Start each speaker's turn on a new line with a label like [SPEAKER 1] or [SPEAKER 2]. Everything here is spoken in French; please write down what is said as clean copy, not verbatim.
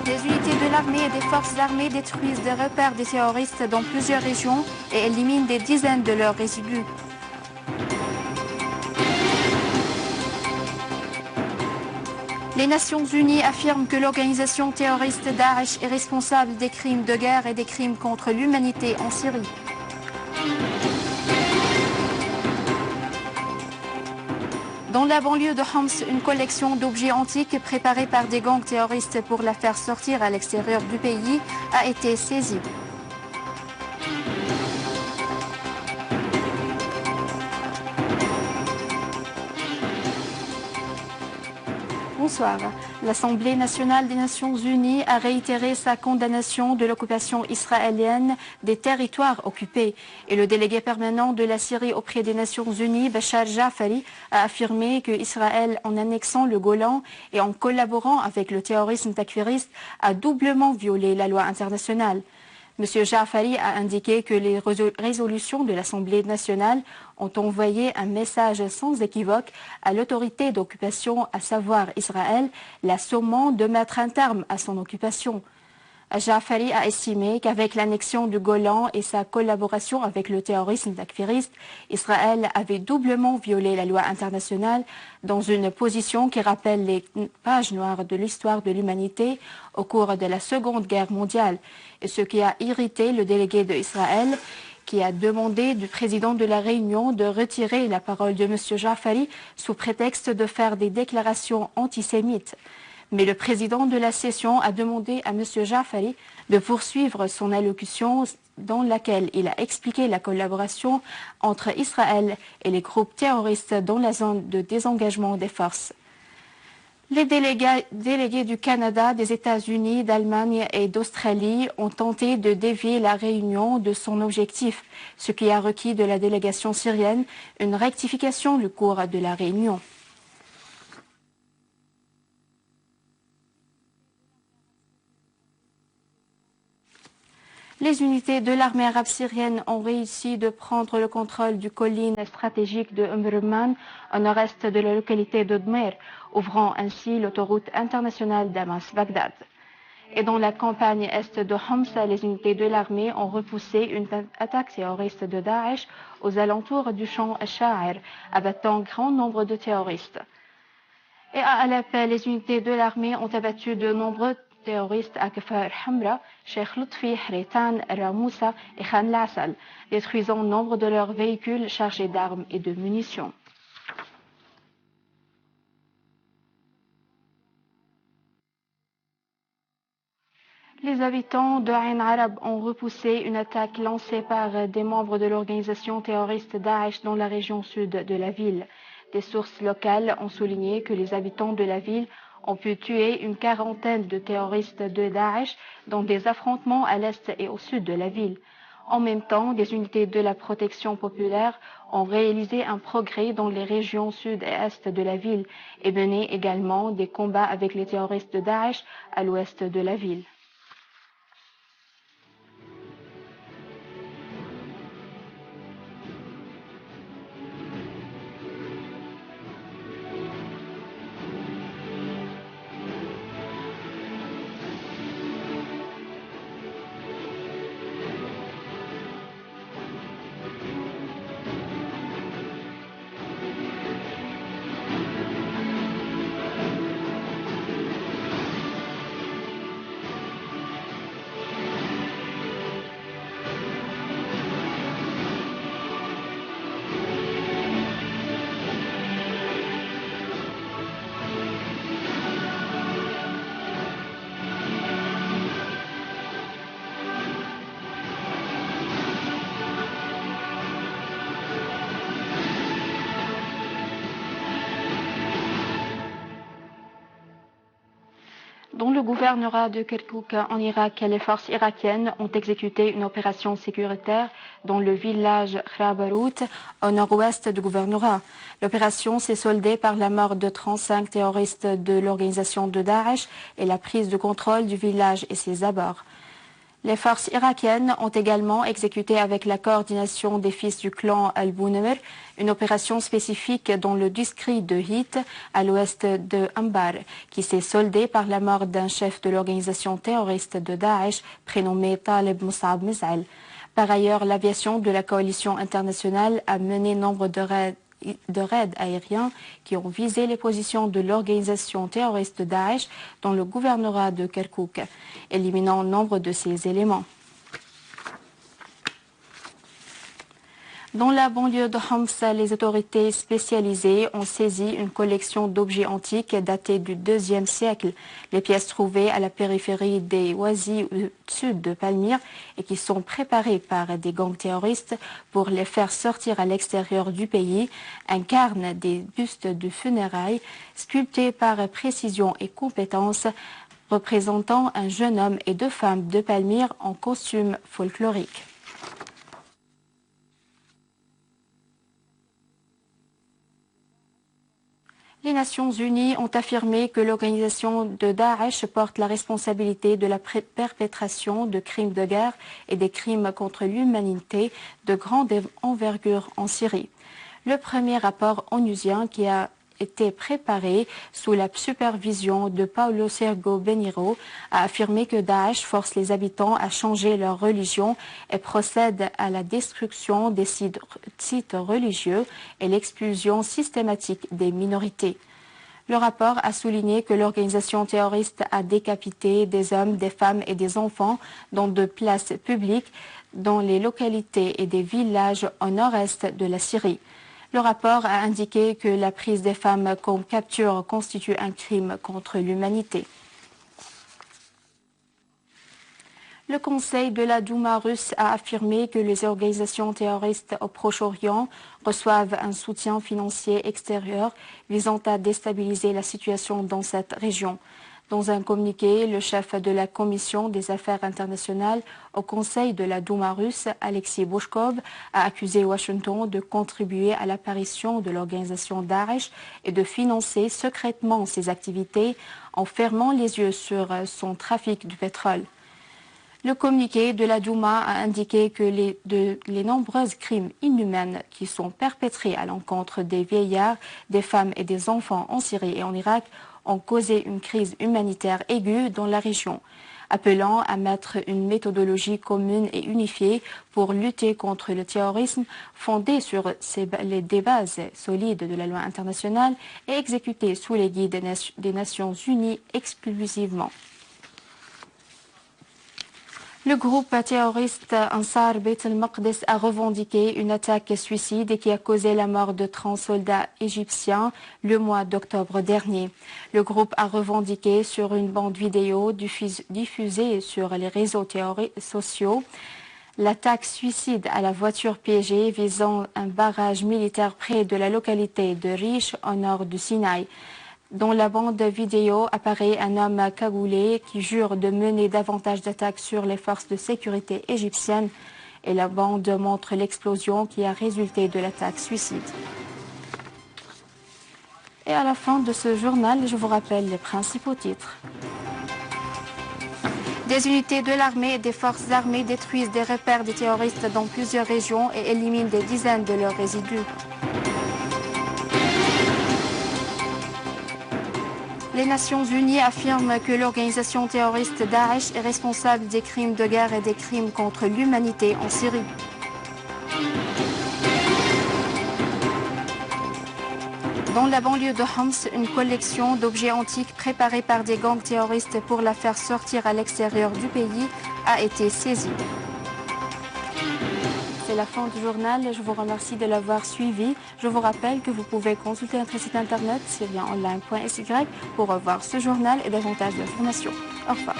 [SPEAKER 1] Des unités de l'armée et des forces armées détruisent des repères des terroristes dans plusieurs régions et éliminent des dizaines de leurs résidus. Les Nations Unies affirment que l'organisation terroriste Daesh est responsable des crimes de guerre et des crimes contre l'humanité en Syrie. Dans la banlieue de Homs, une collection d'objets antiques préparés par des gangs terroristes pour la faire sortir à l'extérieur du pays a été saisie. Bonsoir. L'Assemblée nationale des Nations unies a réitéré sa condamnation de l'occupation israélienne des territoires occupés. Et le délégué permanent de la Syrie auprès des Nations unies, Bachar Jafari, a affirmé que Israël, en annexant le Golan et en collaborant avec le terrorisme takfiriste, a doublement violé la loi internationale. M. Jafari a indiqué que les résolutions de l'Assemblée nationale ont envoyé un message sans équivoque à l'autorité d'occupation, à savoir Israël, la sommant de mettre un terme à son occupation. Jafari a estimé qu'avec l'annexion du Golan et sa collaboration avec le terrorisme takfiriste, Israël avait doublement violé la loi internationale dans une position qui rappelle les pages noires de l'histoire de l'humanité au cours de la Seconde Guerre mondiale, et ce qui a irrité le délégué d'Israël, qui a demandé du président de la Réunion de retirer la parole de M. Jafari sous prétexte de faire des déclarations antisémites. Mais le président de la session a demandé à M. Jafari de poursuivre son allocution dans laquelle il a expliqué la collaboration entre Israël et les groupes terroristes dans la zone de désengagement des forces. Les délégués du Canada, des États-Unis, d'Allemagne et d'Australie ont tenté de dévier la réunion de son objectif, ce qui a requis de la délégation syrienne une rectification du cours de la réunion. Les unités de l'armée arabe syrienne ont réussi de prendre le contrôle du colline stratégique de Omdurman au nord-est de la localité de Dmer, ouvrant ainsi l'autoroute internationale Damas-Bagdad. Et dans la campagne est de Homs, les unités de l'armée ont repoussé une attaque terroriste de Daesh aux alentours du champ Sha'ir, abattant grand nombre de terroristes. Et à Alep, les unités de l'armée ont abattu de nombreux terroristes à Kafar Hamra, Sheikh Lutfi, Hreitan, Ramoussa et Khan Lassal, détruisant nombre de leurs véhicules chargés d'armes et de munitions. Les habitants de Ain Arab ont repoussé une attaque lancée par des membres de l'organisation terroriste Daesh dans la région sud de la ville. Des sources locales ont souligné que les habitants de la ville ont pu tuer une quarantaine de terroristes de Daesh dans des affrontements à l'est et au sud de la ville. En même temps, des unités de la protection populaire ont réalisé un progrès dans les régions sud et est de la ville et mené également des combats avec les terroristes de Daesh à l'ouest de la ville. Dans le gouvernorat de Kirkouk en Irak, les forces irakiennes ont exécuté une opération sécuritaire dans le village Khrabarout, au nord-ouest du gouvernorat. L'opération s'est soldée par la mort de 35 terroristes de l'organisation de Daesh et la prise de contrôle du village et ses abords. Les forces irakiennes ont également exécuté avec la coordination des fils du clan Al-Bounamir une opération spécifique dans le district de Hit, à l'ouest de Anbar, qui s'est soldée par la mort d'un chef de l'organisation terroriste de Daesh prénommé Talib Mus'ab Miz'al. Par ailleurs, l'aviation de la coalition internationale a mené nombre de raids aériens qui ont visé les positions de l'organisation terroriste Daesh dans le gouvernorat de Kirkouk, éliminant nombre de ces éléments. Dans la banlieue de Homs, les autorités spécialisées ont saisi une collection d'objets antiques datés du IIe siècle. Les pièces trouvées à la périphérie des Ouazi au sud de Palmyre et qui sont préparées par des gangs terroristes pour les faire sortir à l'extérieur du pays incarnent des bustes de funérailles sculptés par précision et compétence représentant un jeune homme et deux femmes de Palmyre en costume folklorique. Les Nations Unies ont affirmé que l'organisation de Daesh porte la responsabilité de la perpétration de crimes de guerre et des crimes contre l'humanité de grande envergure en Syrie. Le premier rapport onusien qui a été préparé sous la supervision de Paulo Sergio Beniro a affirmé que Daesh force les habitants à changer leur religion et procède à la destruction des sites religieux et l'expulsion systématique des minorités. Le rapport a souligné que l'organisation terroriste a décapité des hommes, des femmes et des enfants dans de places publiques dans les localités et des villages au nord-est de la Syrie. Le rapport a indiqué que la prise des femmes comme capture constitue un crime contre l'humanité. Le Conseil de la Douma russe a affirmé que les organisations terroristes au Proche-Orient reçoivent un soutien financier extérieur visant à déstabiliser la situation dans cette région. Dans un communiqué, le chef de la Commission des affaires internationales au Conseil de la Douma russe, Alexei Bouchkov, a accusé Washington de contribuer à l'apparition de l'organisation Daesh et de financer secrètement ses activités en fermant les yeux sur son trafic de pétrole. Le communiqué de la Douma a indiqué que les nombreux crimes inhumains qui sont perpétrés à l'encontre des vieillards, des femmes et des enfants en Syrie et en Irak ont causé une crise humanitaire aiguë dans la région, appelant à mettre une méthodologie commune et unifiée pour lutter contre le terrorisme fondée sur des bases solides de la loi internationale et exécutée sous l'égide des Nations Unies exclusivement. Le groupe terroriste Ansar Beit al-Maqdis a revendiqué une attaque suicide qui a causé la mort de 30 soldats égyptiens le mois d'octobre dernier. Le groupe a revendiqué sur une bande vidéo diffusée sur les réseaux sociaux l'attaque suicide à la voiture piégée visant un barrage militaire près de la localité de Riche au nord du Sinaï. Dans la bande vidéo apparaît un homme cagoulé qui jure de mener davantage d'attaques sur les forces de sécurité égyptiennes et la bande montre l'explosion qui a résulté de l'attaque suicide. Et à la fin de ce journal, je vous rappelle les principaux titres. Des unités de l'armée et des forces armées détruisent des repères des terroristes dans plusieurs régions et éliminent des dizaines de leurs résidus. Les Nations Unies affirment que l'organisation terroriste Daesh est responsable des crimes de guerre et des crimes contre l'humanité en Syrie. Dans la banlieue de Homs, une collection d'objets antiques préparés par des gangs terroristes pour la faire sortir à l'extérieur du pays a été saisie. C'est la fin du journal. Je vous remercie de l'avoir suivi. Je vous rappelle que vous pouvez consulter notre site internet syrienonline.sy pour revoir ce journal et davantage d'informations. Au revoir.